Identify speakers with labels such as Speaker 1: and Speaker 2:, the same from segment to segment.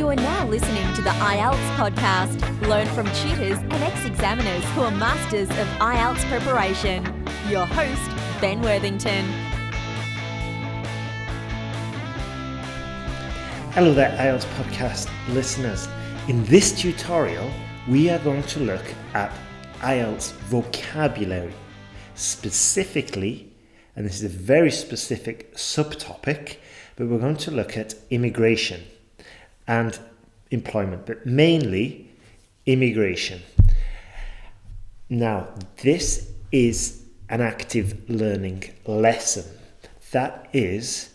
Speaker 1: You are now listening to the IELTS podcast. Learn from tutors and ex-examiners who are masters of IELTS preparation. Your host, Ben Worthington.
Speaker 2: Hello there, IELTS podcast listeners. In this tutorial, we are going to look at IELTS vocabulary. Specifically, and this is a very specific subtopic, but we're going to look at immigration and employment, but mainly immigration. Now, this is an active learning lesson. That means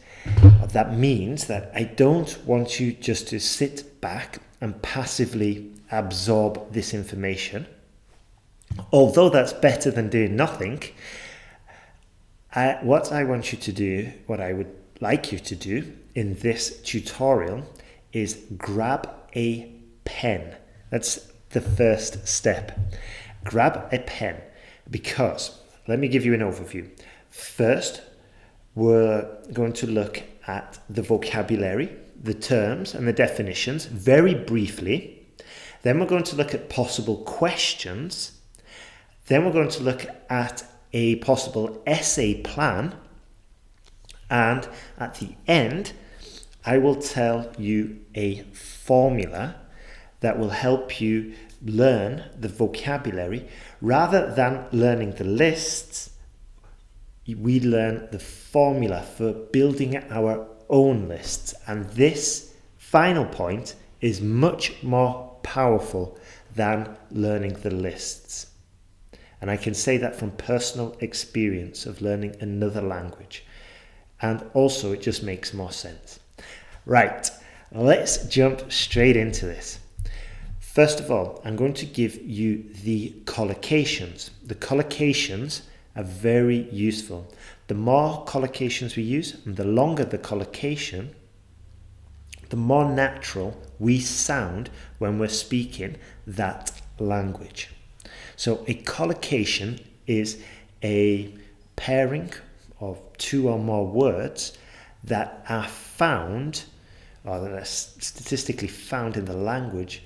Speaker 2: that I don't want you just to sit back and passively absorb this information. Although that's better than doing nothing, what I want you to do, what I would like you to do in this tutorial is grab a pen. That's the first step. Grab a pen, because let me give you an overview. First, we're going to look at the vocabulary, the terms and the definitions very briefly. Then we're going to look at possible questions. Then we're going to look at a possible essay plan. And at the end, I will tell you a formula that will help you learn the vocabulary. Rather than learning the lists, we learn the formula for building our own lists. And this final point is much more powerful than learning the lists. And I can say that from personal experience of learning another language. And also, it just makes more sense. Right, let's jump straight into this. First of all, I'm going to give you the collocations. The collocations are very useful. The more collocations we use and the longer the collocation, the more natural we sound when we're speaking that language. So a collocation is a pairing of two or more words that are found, or that are statistically found in the language,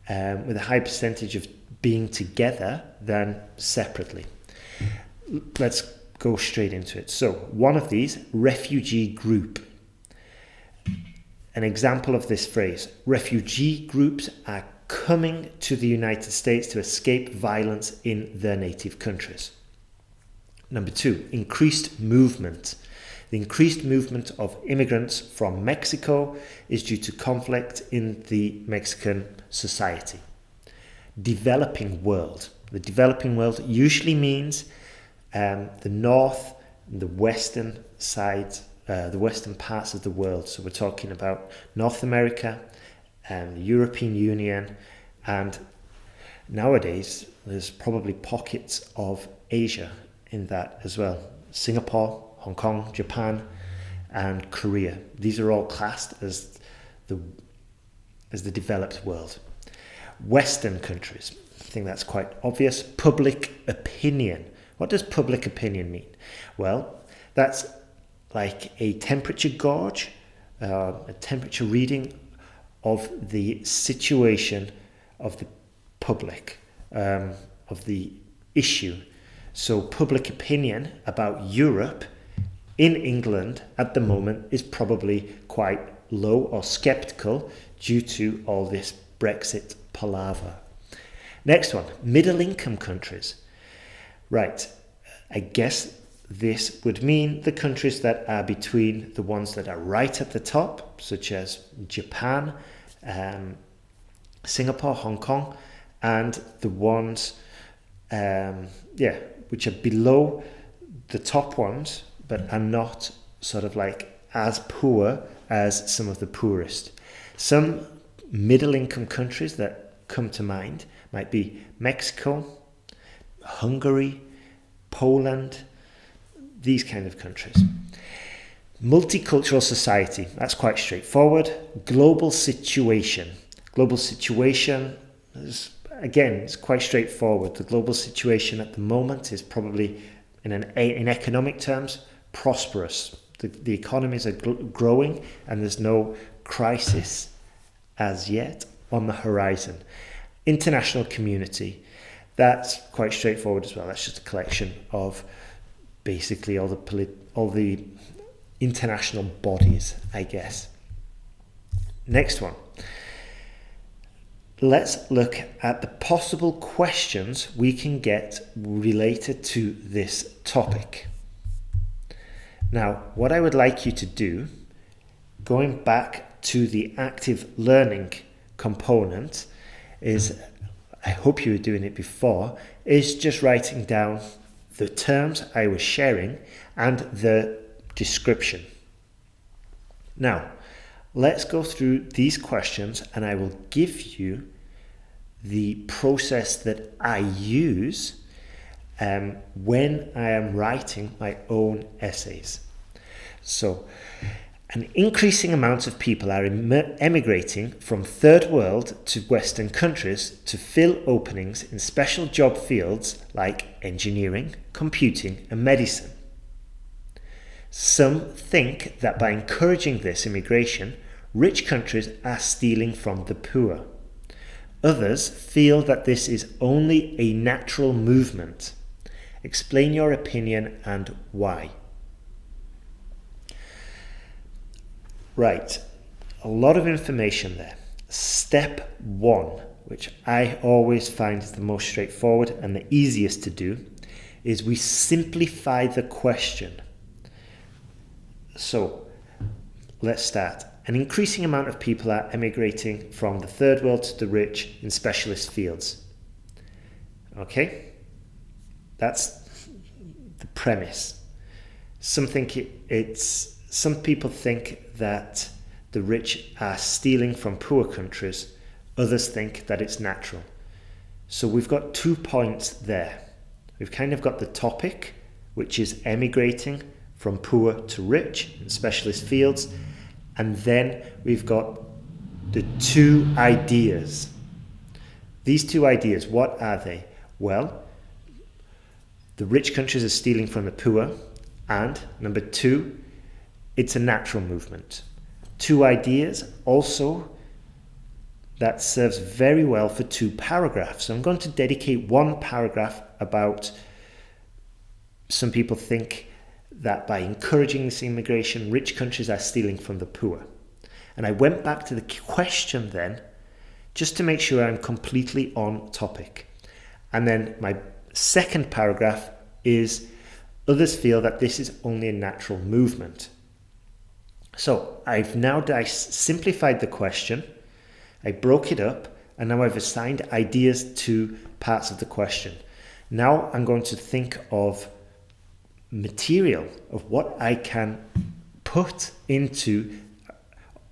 Speaker 2: with a high percentage of being together than separately. Let's go straight into it. So one of these, refugee group. An example of this phrase: refugee groups are coming to the United States to escape violence in their native countries. Number two, increased movement. The increased movement of immigrants from Mexico is due to conflict in the Mexican society. Developing world. The developing world usually means the north and the western sides, the western parts of the world. So we're talking about North America and the European Union, and nowadays there's probably pockets of Asia in that as well. Singapore, Hong Kong, Japan, and Korea. These are all classed as the developed world. Western countries. I think that's quite obvious. Public opinion. What does public opinion mean? Well, that's like a temperature gauge, a temperature reading of the situation of the public, of the issue. So public opinion about Europe in England at the moment is probably quite low or skeptical due to all this Brexit palaver. Next one, middle income countries. Right, I guess this would mean the countries that are between the ones that are right at the top, such as Japan, Singapore, Hong Kong, and the ones which are below the top ones, but are not sort of like as poor as some of the poorest. Some middle income countries that come to mind might be Mexico, Hungary, Poland, these kind of countries. Multicultural society, that's quite straightforward. Global situation. Global situation is, again, it's quite straightforward. The global situation at the moment is probably, in economic terms, prosperous. The economies are growing and there's no crisis as yet on the horizon. International community, that's quite straightforward as well. That's just a collection of basically all the international bodies, I guess. Next one. Let's look at the possible questions we can get related to this topic. Now, what I would like you to do, going back to the active learning component, is, I hope you were doing it before, is just writing down the terms I was sharing and the description. Now, let's go through these questions and I will give you the process that I use when I am writing my own essays. So, an increasing amount of people are emigrating from third world to Western countries to fill openings in special job fields like engineering, computing, and medicine. Some think that by encouraging this immigration, rich countries are stealing from the poor. Others feel that this is only a natural movement. Explain your opinion and why. Right, a lot of information there. Step 1, which I always find is the most straightforward and the easiest to do, is we simplify the question. So, let's start. An increasing amount of people are emigrating from the third world to the rich in specialist fields. Okay? That's the premise. Some people think that the rich are stealing from poor countries. Others think that it's natural. So we've got 2 points there. We've kind of got the topic, which is emigrating from poor to rich in specialist fields. And then we've got the 2 ideas. These 2 ideas, what are they? Well, the rich countries are stealing from the poor. And number 2, it's a natural movement. 2 ideas also that serves very well for 2 paragraphs. So I'm going to dedicate 1 paragraph about some people think that by encouraging this immigration, rich countries are stealing from the poor. And I went back to the question then, just to make sure I'm completely on topic. And then my second paragraph is, others feel that this is only a natural movement. So I've now simplified the question, I broke it up, and now I've assigned ideas to parts of the question. Now I'm going to think of material, of what I can put into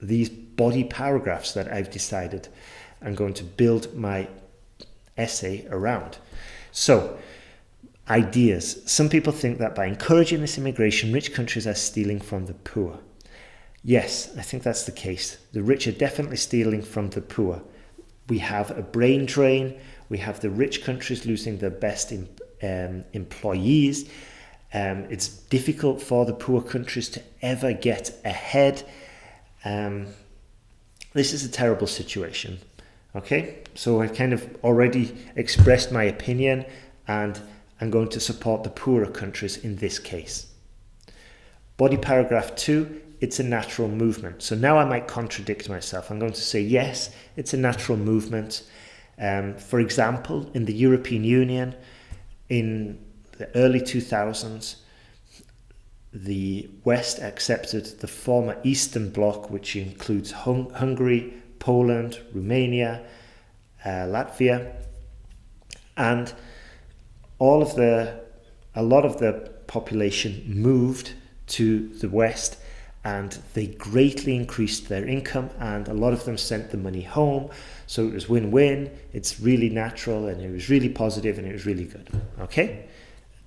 Speaker 2: these body paragraphs that I've decided I'm going to build my essay around. So, ideas. Some people think that by encouraging this immigration, rich countries are stealing from the poor. Yes, I think that's the case. The rich are definitely stealing from the poor. We have a brain drain. We have the rich countries losing their best employees. It's difficult for the poor countries to ever get ahead. This is a terrible situation. Okay, so I've kind of already expressed my opinion and I'm going to support the poorer countries in this case. Body paragraph 2, it's a natural movement. So now I might contradict myself. I'm going to say, yes, it's a natural movement. For example, in the European Union, in the early 2000s, the West accepted the former Eastern Bloc, which includes Hungary, Poland, Romania, Latvia, and a lot of the population moved to the West, and they greatly increased their income, and a lot of them sent the money home. So it was win-win. It's really natural, and it was really positive, and it was really good. Okay,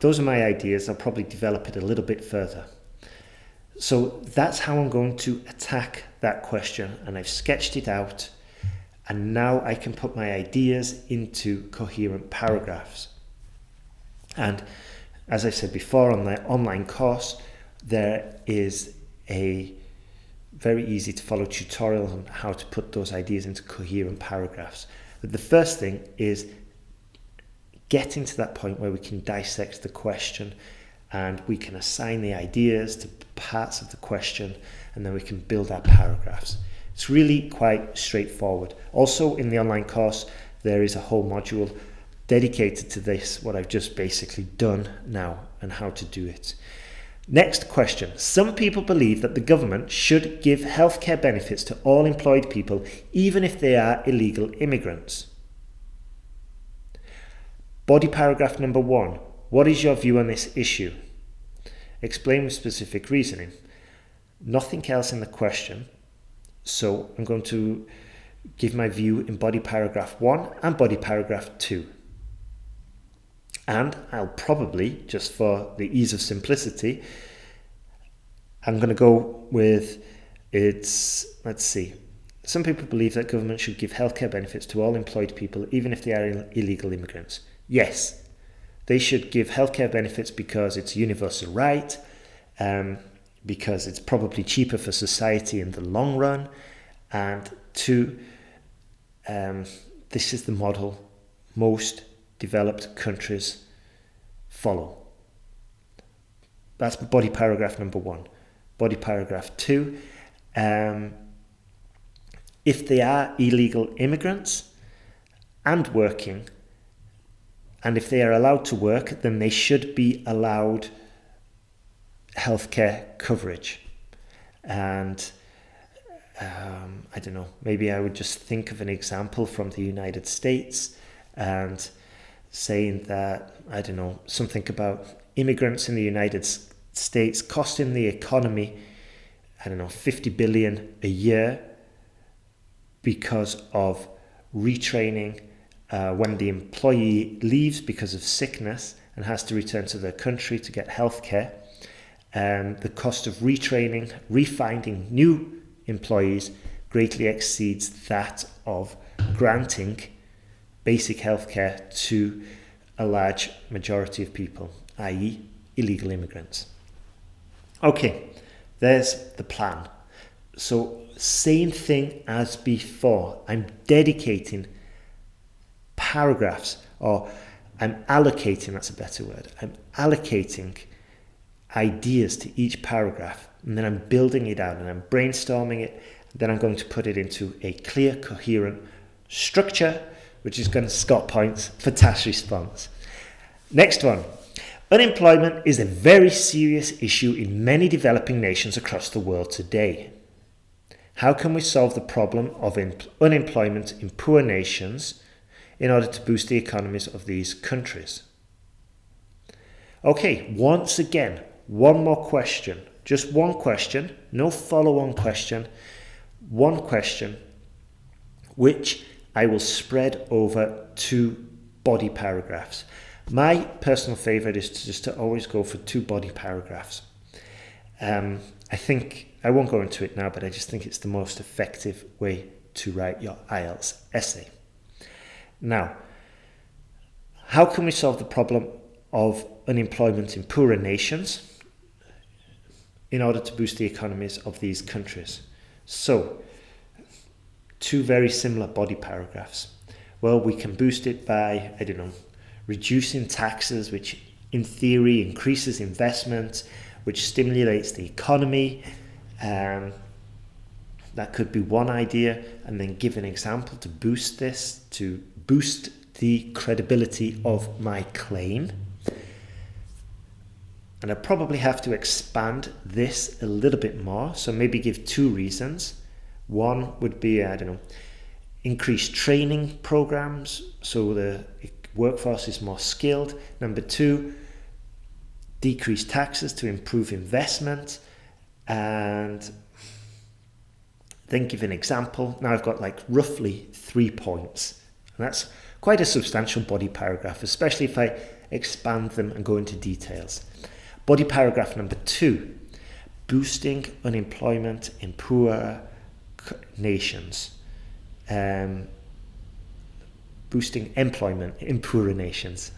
Speaker 2: those are my ideas. I'll probably develop it a little bit further. So that's how I'm going to attack that question, and I've sketched it out, and now I can put my ideas into coherent paragraphs. And as I said before, on the online course, there is a very easy to follow tutorial on how to put those ideas into coherent paragraphs. But the first thing is getting to that point where we can dissect the question and we can assign the ideas to parts of the question, and then we can build our paragraphs. It's really quite straightforward. Also, in the online course, there is a whole module dedicated to this, what I've just basically done now, and how to do it. Next question. Some people believe that the government should give healthcare benefits to all employed people, even if they are illegal immigrants. Body paragraph number 1. What is your view on this issue? Explain with specific reasoning. Nothing else in the question, so I'm going to give my view in body paragraph 1 and body paragraph 2. And I'll probably, just for the ease of simplicity, I'm going to go with let's see. Some people believe that government should give healthcare benefits to all employed people, even if they are illegal immigrants. Yes, they should give healthcare benefits because it's a universal right, because it's probably cheaper for society in the long run, and 2, this is the model most developed countries follow. That's body paragraph number 1. Body paragraph 2, if they are illegal immigrants and working, and if they are allowed to work, then they should be allowed healthcare coverage. And I don't know, maybe I would just think of an example from the United States and saying that, I don't know, something about immigrants in the United States costing the economy, I don't know, 50 billion a year because of retraining when the employee leaves because of sickness and has to return to their country to get healthcare. The cost of retraining, refinding new employees greatly exceeds that of granting basic healthcare to a large majority of people, i.e. illegal immigrants. Okay, there's the plan. So same thing as before. I'm dedicating paragraphs, or I'm allocating, that's a better word. I'm allocating ideas to each paragraph, and then I'm building it out and I'm brainstorming it. Then I'm going to put it into a clear, coherent structure, which is going to score points for task response. Next one. Unemployment is a very serious issue in many developing nations across the world today. How can we solve the problem of unemployment in poor nations in order to boost the economies of these countries? Okay, once again, one more question. Just one question, no follow-on question. One question, which I will spread over 2 body paragraphs. My personal favorite is to always go for 2 body paragraphs. I think, I won't go into it now, but I just think it's the most effective way to write your IELTS essay. Now, how can we solve the problem of unemployment in poorer nations in order to boost the economies of these countries? So, 2 very similar body paragraphs. Well, we can boost it by, I don't know, reducing taxes, which in theory increases investment, which stimulates the economy. That could be one idea, and then give an example to boost this, to boost the credibility of my claim. And I probably have to expand this a little bit more, so maybe give 2 reasons. One would be, I don't know, increased training programs so the workforce is more skilled. Number 2, decrease taxes to improve investment. And then give an example. Now I've got like roughly 3 points. And that's quite a substantial body paragraph, especially if I expand them and go into details. Body paragraph number 2, boosting unemployment in poorer nations. Boosting employment in poorer nations.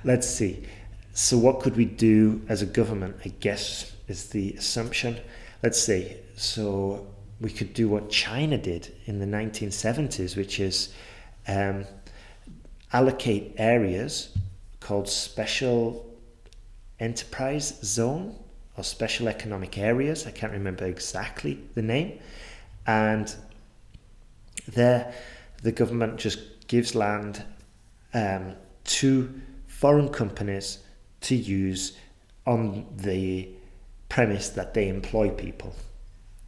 Speaker 2: Let's see. So what could we do as a government, I guess, is the assumption. let's say, so we could do what China did in the 1970s, which is allocate areas called special enterprise zone or special economic areas. I can't remember exactly the name. And there the government just gives land to foreign companies to use on the premise that they employ people.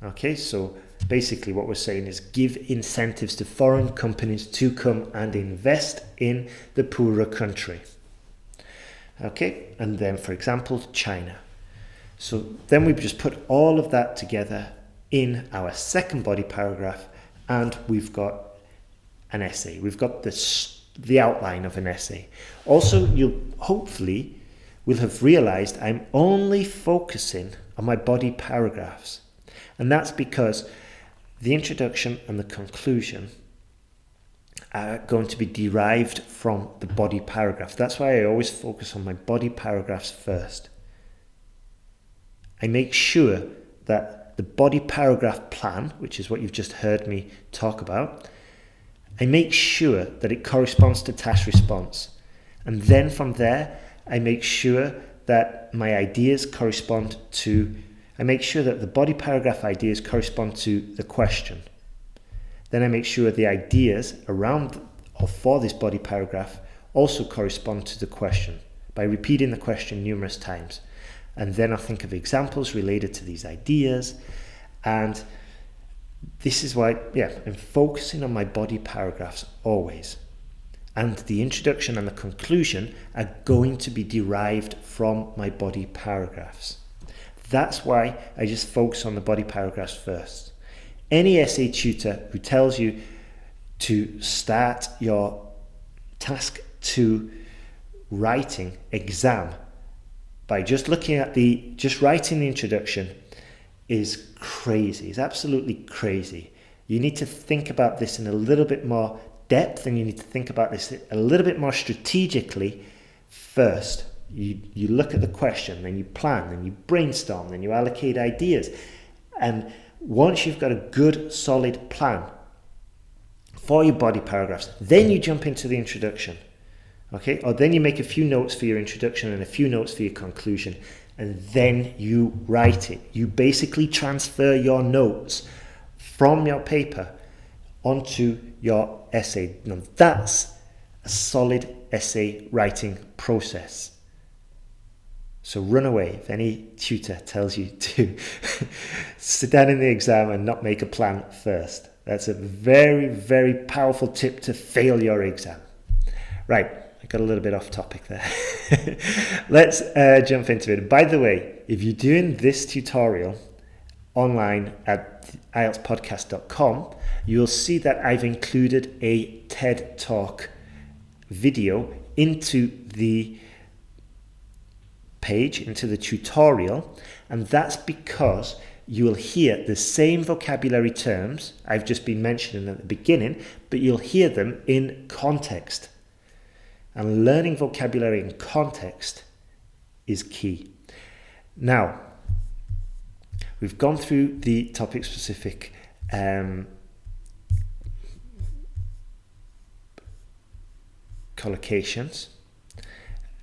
Speaker 2: Okay, so basically what we're saying is give incentives to foreign companies to come and invest in the poorer country. Okay, and then for example, China. So then we've just put all of that together in our second body paragraph, and we've got an essay. We've got the outline of an essay. Also, you hopefully will have realized I'm only focusing on my body paragraphs. And that's because the introduction and the conclusion are going to be derived from the body paragraph. That's why I always focus on my body paragraphs first. I make sure that the body paragraph plan, which is what you've just heard me talk about, I make sure that it corresponds to task response. And then from there, I make sure that my ideas correspond to, I make sure that the body paragraph ideas correspond to the question. Then I make sure the ideas around or for this body paragraph also correspond to the question by repeating the question numerous times. And then I think of examples related to these ideas. And this is why, I'm focusing on my body paragraphs always. And the introduction and the conclusion are going to be derived from my body paragraphs. That's why I just focus on the body paragraphs first. Any essay tutor who tells you to start your task 2 writing exam by just looking at just writing the introduction is crazy. It's absolutely crazy. You need to think about this in a little bit more depth, and you need to think about this a little bit more strategically first. You look at the question, then you plan, then you brainstorm, then you allocate ideas. And once you've got a good, solid plan for your body paragraphs, then you jump into the introduction. Okay? Or then you make a few notes for your introduction and a few notes for your conclusion, and then you write it. You basically transfer your notes from your paper onto your essay. Now that's a solid essay writing process. So run away if any tutor tells you to sit down in the exam and not make a plan first. That's a very, very powerful tip to fail your exam. Right, I got a little bit off topic there. Let's jump into it. By the way, if you're doing this tutorial online at IELTSPodcast.com, you'll see that I've included a TED Talk video into the page, into the tutorial, and that's because you will hear the same vocabulary terms I've just been mentioning at the beginning, but you'll hear them in context. And learning vocabulary in context is key. Now, we've gone through the topic-specific collocations,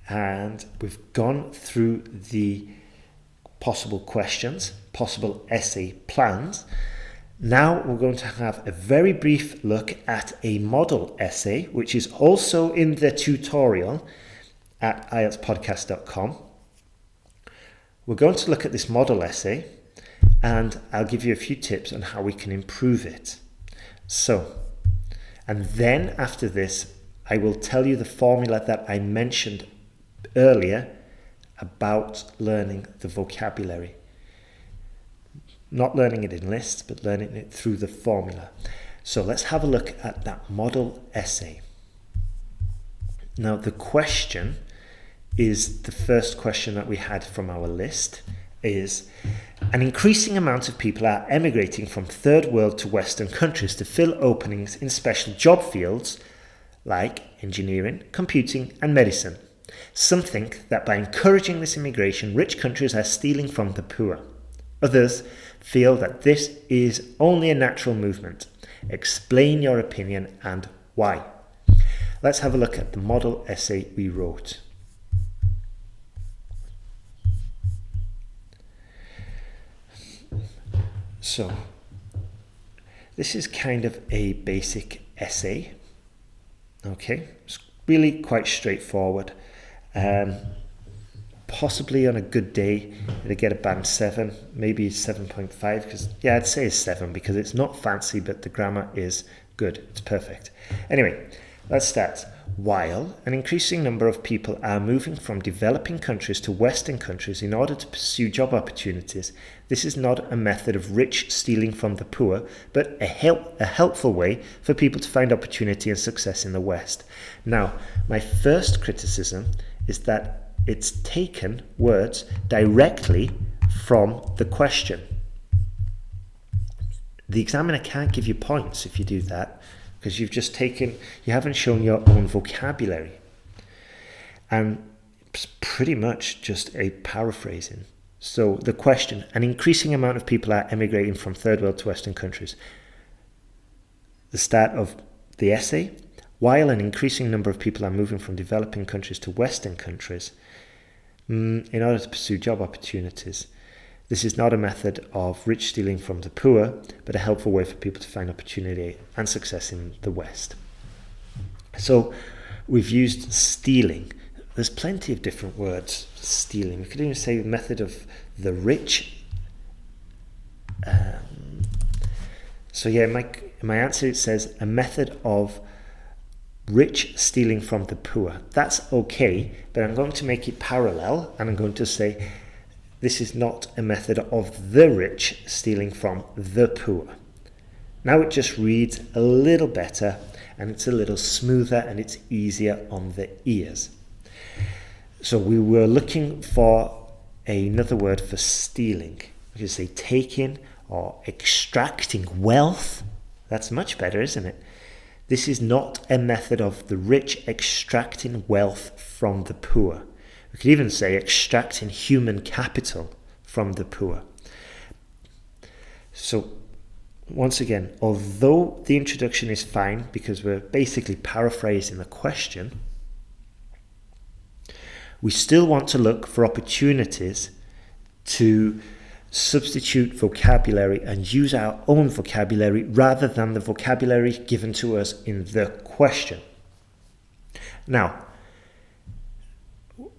Speaker 2: and we've gone through the possible questions, possible essay plans. Now we're going to have a very brief look at a model essay, which is also in the tutorial at IELTSPodcast.com. We're going to look at this model essay, and I'll give you a few tips on how we can improve it. So, and then after this, I will tell you the formula that I mentioned earlier about learning the vocabulary. Not learning it in lists, but learning it through the formula. So let's have a look at that model essay. Now the question is the first question that we had from our list, is an increasing amount of people are emigrating from third world to Western countries to fill openings in special job fields like engineering, computing and medicine. Some think that by encouraging this immigration, rich countries are stealing from the poor. Others feel that this is only a natural movement. Explain your opinion and why. Let's have a look at the model essay we wrote. So, this is kind of a basic essay. Okay, it's really quite straightforward. Possibly on a good day, it'll get a band 7, maybe 7.5, because, yeah, I'd say it's 7 because it's not fancy, but the grammar is good. It's perfect. Anyway, let's start. While an increasing number of people are moving from developing countries to Western countries in order to pursue job opportunities, this is not a method of rich stealing from the poor, but a helpful way for people to find opportunity and success in the West. Now, my first criticism is that it's taken words directly from the question. The examiner can't give you points if you do that, because you haven't shown your own vocabulary. And it's pretty much just a paraphrasing. So the question, an increasing amount of people are emigrating from third world to Western countries. The start of the essay, while an increasing number of people are moving from developing countries to Western countries in order to pursue job opportunities. This is not a method of rich stealing from the poor, but a helpful way for people to find opportunity and success in the West. So we've used stealing. There's plenty of different words for stealing. We could even say the method of the rich. So yeah, my answer, it says a method of rich stealing from the poor. That's okay, but I'm going to make it parallel, and I'm going to say this is not a method of the rich stealing from the poor. Now it just reads a little better, and it's a little smoother, and it's easier on the ears. So we were looking for another word for stealing. We could say taking or extracting wealth. That's much better, isn't it? This is not a method of the rich extracting wealth from the poor. We could even say extracting human capital from the poor. So, once again, although the introduction is fine because we're basically paraphrasing the question, we still want to look for opportunities to substitute vocabulary and use our own vocabulary rather than the vocabulary given to us in the question. Now,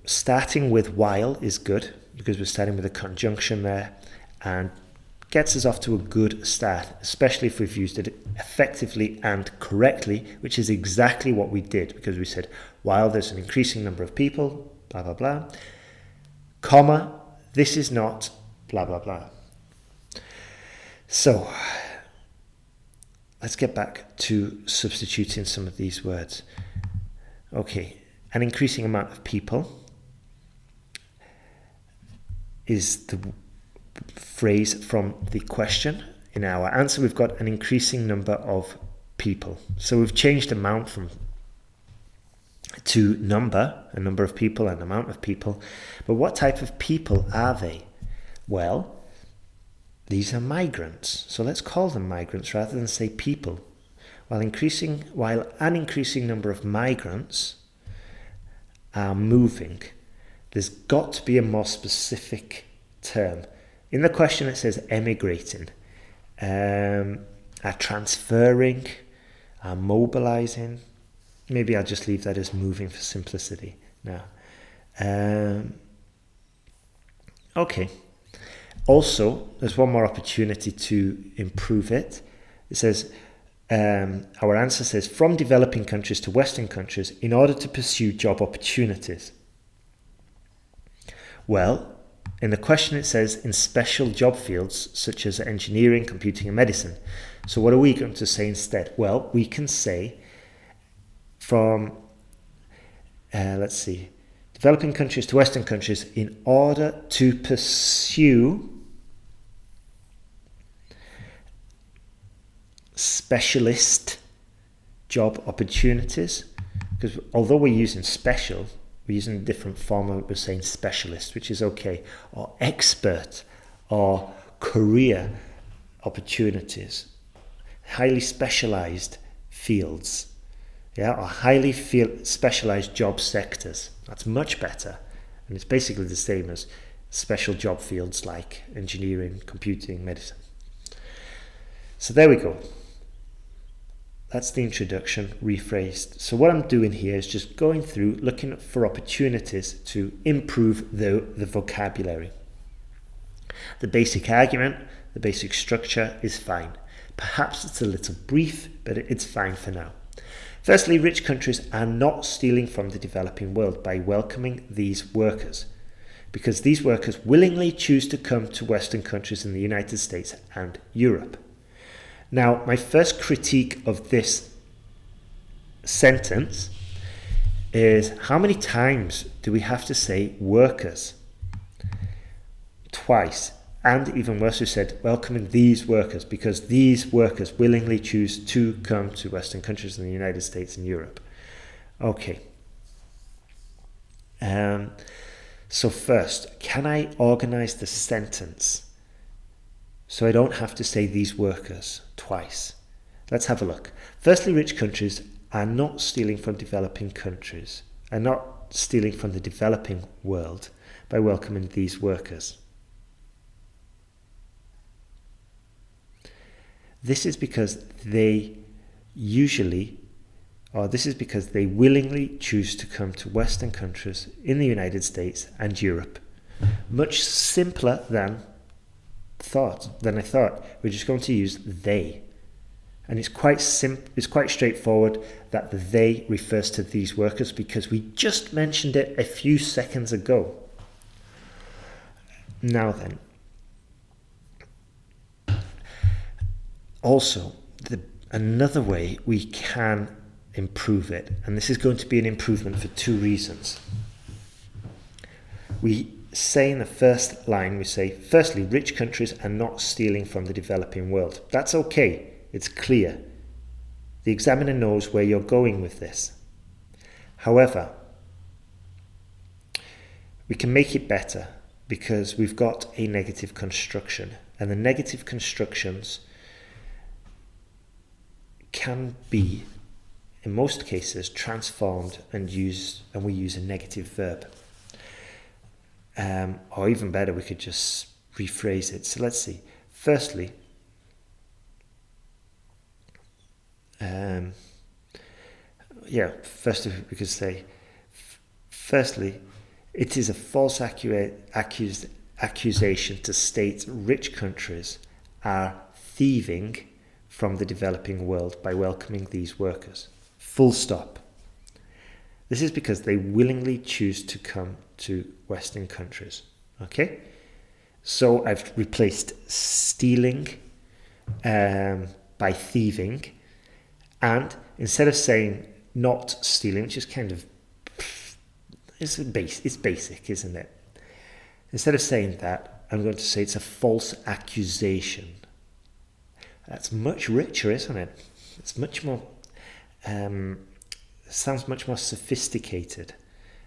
Speaker 2: starting with while is good because we're starting with a conjunction there and gets us off to a good start, especially if we've used it effectively and correctly, which is exactly what we did, because we said while there's an increasing number of people, blah, blah, blah, comma, this is not blah, blah, blah. So let's get back to substituting some of these words. Okay, an increasing amount of people is the phrase from the question. In our answer, we've got an increasing number of people. So we've changed amount to number, a number of people, an amount of people. But what type of people are they? Well, these are migrants. So let's call them migrants rather than say people. While an increasing number of migrants are moving, there's got to be a more specific term. In the question it says emigrating, are transferring, are mobilizing. Maybe I'll just leave that as moving for simplicity now. Okay. Also, there's one more opportunity to improve it. It says, our answer says, from developing countries to Western countries in order to pursue job opportunities. Well, in the question it says, in special job fields such as engineering, computing and medicine. So what are we going to say instead? Well, we can say from, developing countries to Western countries in order to pursue specialist job opportunities. Because although we're using special, we're using a different form of, we're saying specialist, which is okay, or expert, or career opportunities, highly specialized fields, or highly specialized job sectors. That's much better. And it's basically the same as special job fields like engineering, computing, medicine. So there we go. That's the introduction rephrased. So what I'm doing here is just going through, looking for opportunities to improve the vocabulary. The basic argument, the basic structure is fine. Perhaps it's a little brief, but it's fine for now. Firstly, rich countries are not stealing from the developing world by welcoming these workers, because these workers willingly choose to come to Western countries in the United States and Europe. Now, my first critique of this sentence is, how many times do we have to say workers? Twice. And even worse, we said welcoming these workers, because these workers willingly choose to come to Western countries in the United States and Europe. Okay. So first, can I organize the sentence so I don't have to say these workers twice? Let's have a look. Firstly, rich countries are not stealing from developing countries, are not stealing from the developing world by welcoming these workers. This is because they willingly choose to come to Western countries in the United States and Europe. Much simpler than I thought. We're just going to use they. And it's quite straightforward that the they refers to these workers, because we just mentioned it a few seconds ago. Now then, also, another way we can improve it, and this is going to be an improvement for two reasons. We say in the first line, we say, firstly, rich countries are not stealing from the developing world. That's okay. It's clear. The examiner knows where you're going with this. However, we can make it better because we've got a negative construction, and the negative constructions can be, in most cases, transformed and we use a negative verb. Or even better, we could just rephrase it. So let's see. Firstly, we could say, firstly, it is a false accusation to state rich countries are thieving from the developing world by welcoming these workers. Full stop. This is because they willingly choose to come to Western countries. Okay? So I've replaced stealing by thieving, and instead of saying not stealing, which is kind of, it's basic, isn't it? Instead of saying that, I'm going to say it's a false accusation. That's much richer, isn't it? It's much more, sounds much more sophisticated.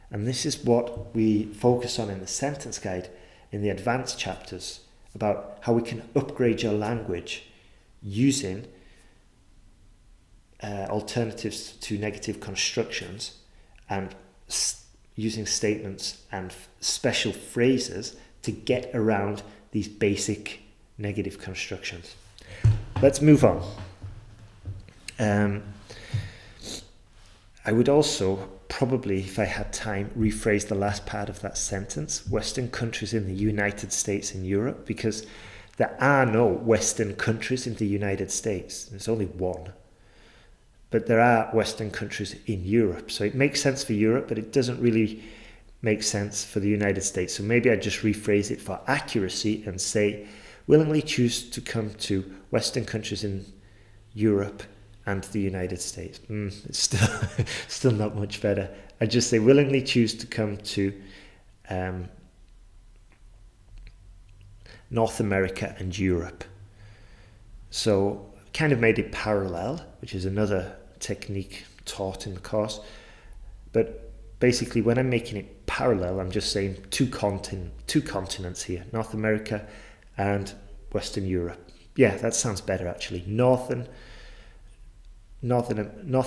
Speaker 2: And this is what we focus on in the sentence guide in the advanced chapters, about how we can upgrade your language using alternatives to negative constructions and using statements and special phrases to get around these basic negative constructions. Let's move on. I would also probably, if I had time, rephrase the last part of that sentence, Western countries in the United States and Europe, because there are no Western countries in the United States. There's only one. But there are Western countries in Europe. So it makes sense for Europe, but it doesn't really make sense for the United States. So maybe I just rephrase it for accuracy and say, willingly choose to come to Western countries in Europe and the United States. It's still not much better. I just say willingly choose to come to North America and Europe. So kind of made it parallel, which is another technique taught in the course. But basically, when I'm making it parallel, I'm just saying two continents here, North America and Western Europe. Yeah, that sounds better actually. North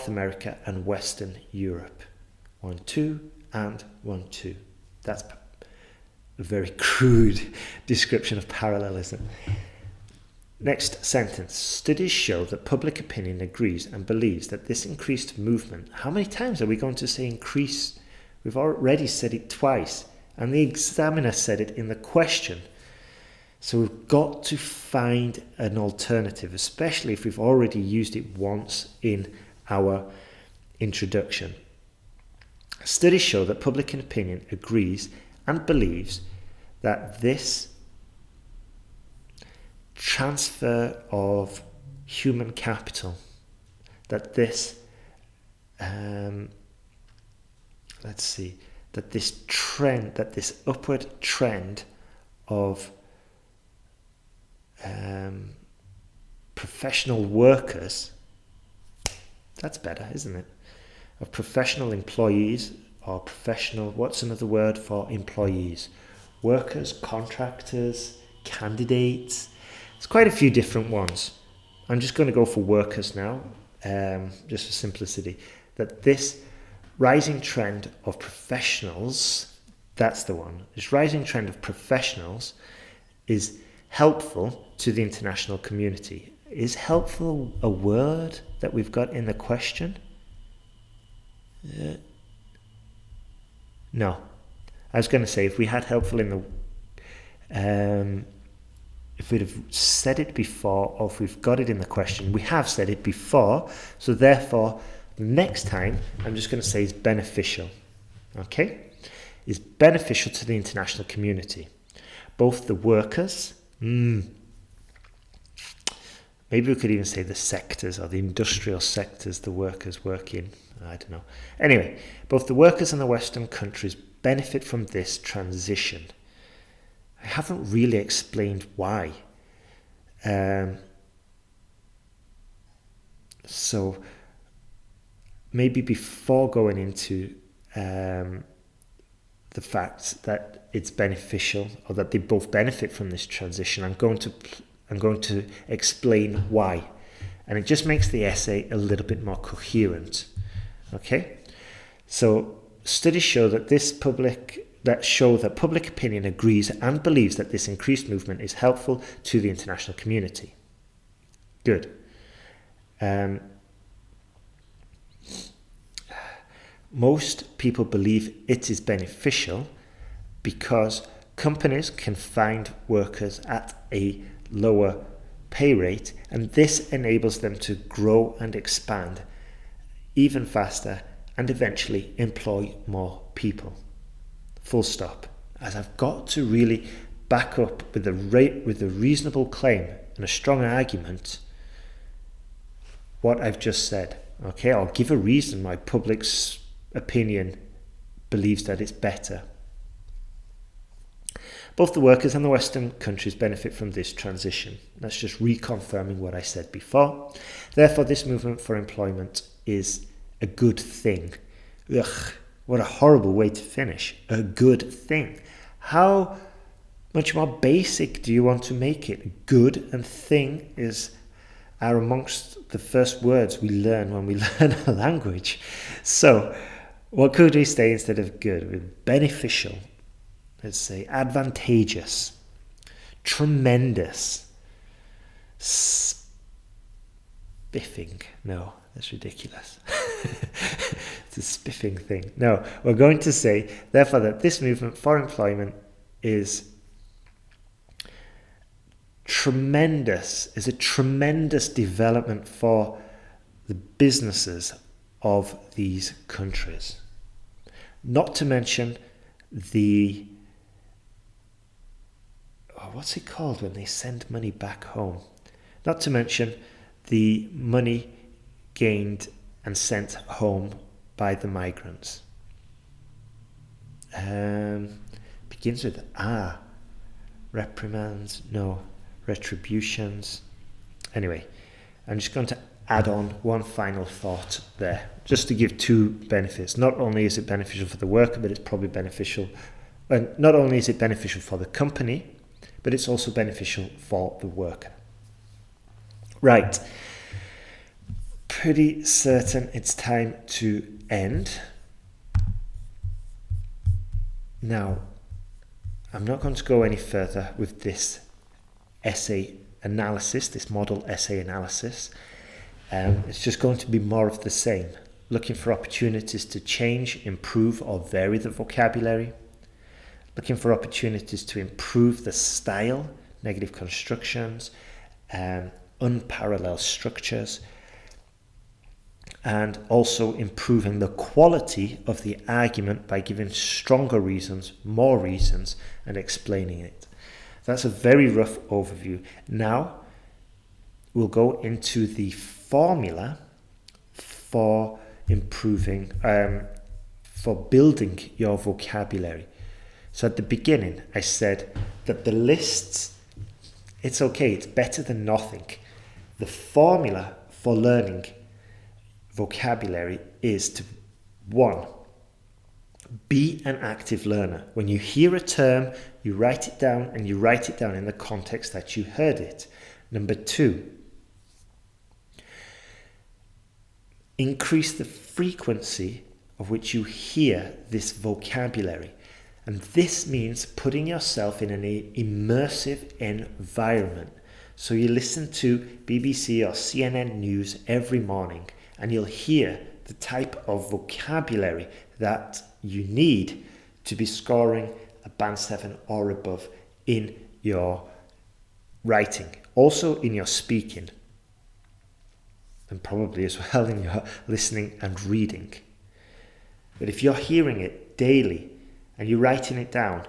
Speaker 2: America and Western Europe. 1, 2 and 1, 2. That's a very crude description of parallelism. Next sentence. Studies show that public opinion agrees and believes that this increased movement. How many times are we going to say increase? We've already said it twice, and the examiner said it in the question. So we've got to find an alternative, especially if we've already used it once in our introduction. Studies show that public opinion agrees and believes that this transfer of human capital, that this this upward trend of professional workers, that's better, isn't it? Of professional employees, or professional, what's another word for employees? Workers, contractors, candidates. It's quite a few different ones. I'm just going to go for workers now, just for simplicity. That this rising trend of professionals, that's the one. This rising trend of professionals is helpful to the international community. Is helpful a word that we've got in the question? No. I was going to say if we had helpful in the if we'd have said it before, or if we've got it in the question, we have said it before, so therefore next time I'm just going to say is beneficial. Okay? Is beneficial to the international community. Both the workers, maybe we could even say the sectors, or the industrial sectors the workers work in. I don't know. Anyway, both the workers and the Western countries benefit from this transition. I haven't really explained why. So maybe before going into the fact that it's beneficial, or that they both benefit from this transition, I'm going to explain why, and it just makes the essay a little bit more coherent. Okay, so studies show that public opinion agrees and believes that this increased movement is helpful to the international community. Good. Most people believe it is beneficial because companies can find workers at a lower pay rate, and this enables them to grow and expand even faster and eventually employ more people. Full stop. As I've got to really back up with a reasonable claim and a strong argument what I've just said. Okay, I'll give a reason why public opinion believes that it's better. Both the workers and the Western countries benefit from this transition. That's just reconfirming what I said before. Therefore, this movement for employment is a good thing. Ugh, what a horrible way to finish. A good thing. How much more basic do you want to make it? Good and thing are amongst the first words we learn when we learn a language. So, what could we say instead of good? Beneficial. Let's say advantageous, tremendous, spiffing. No, that's ridiculous. It's a spiffing thing. No, we're going to say, therefore, that this movement for employment is tremendous, is a tremendous development for the businesses of these countries. Not to mention the what's it called when they send money back home? Not to mention the money gained and sent home by the migrants. Begins with reprimands, no, retributions. Anyway, I'm just going to add on one final thought there, just to give two benefits. Not only is it beneficial for the worker, but it's probably beneficial, and not only is it beneficial for the company, but it's also beneficial for the worker. Right, pretty certain it's time to end. Now, I'm not going to go any further with this essay analysis, this model essay analysis. It's just going to be more of the same, looking for opportunities to change, improve, or vary the vocabulary, looking for opportunities to improve the style, negative constructions, unparalleled structures, and also improving the quality of the argument by giving stronger reasons, more reasons, and explaining it. That's a very rough overview. Now we'll go into the formula for improving, for building your vocabulary. So at the beginning, I said that the lists, it's okay, it's better than nothing. The formula for learning vocabulary is to, 1, be an active learner. When you hear a term, you write it down, and you write it down in the context that you heard it. Number 2, increase the frequency of which you hear this vocabulary. And this means putting yourself in an immersive environment. So you listen to BBC or CNN news every morning, and you'll hear the type of vocabulary that you need to be scoring a band 7 or above in your writing, also in your speaking, and probably as well in your listening and reading. But if you're hearing it daily and you're writing it down,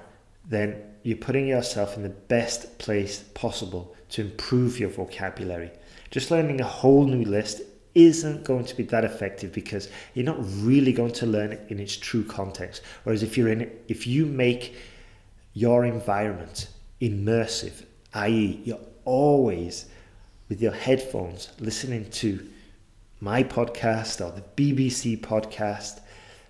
Speaker 2: then you're putting yourself in the best place possible to improve your vocabulary. Just learning a whole new list isn't going to be that effective because you're not really going to learn it in its true context. Whereas if you make your environment immersive, i.e. you're always with your headphones listening to my podcast or the BBC podcast,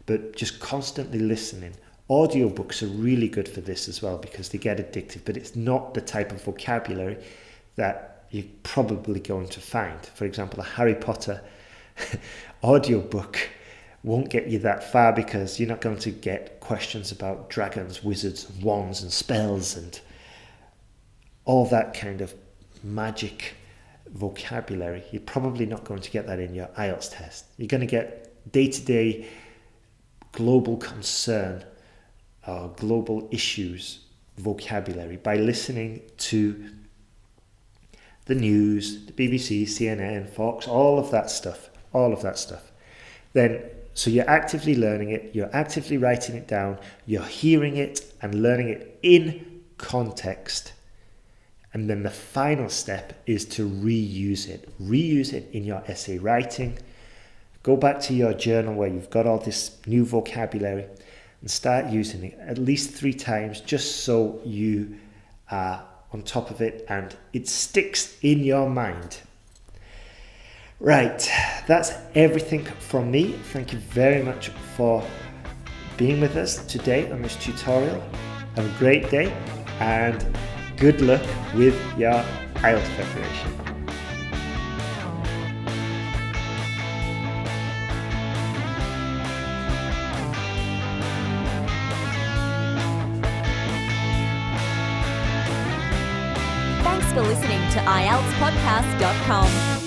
Speaker 2: but just constantly listening. Audiobooks are really good for this as well because they get addictive, but it's not the type of vocabulary that you're probably going to find. For example, a Harry Potter audiobook won't get you that far because you're not going to get questions about dragons, wizards, wands and spells and all that kind of magic vocabulary. You're probably not going to get that in your IELTS test. You're going to get day-to-day global concern or global issues vocabulary by listening to the news, the BBC, CNN, Fox, all of that stuff. Then, so you're actively learning it, you're actively writing it down, you're hearing it and learning it in context. And then the final step is to reuse it. Reuse it in your essay writing. Go back to your journal where you've got all this new vocabulary and start using it at least 3 times just so you are on top of it and it sticks in your mind. Right, that's everything from me. Thank you very much for being with us today on this tutorial. Have a great day and good luck with your IELTS preparation.
Speaker 1: Thanks for listening to IELTSPodcast.com.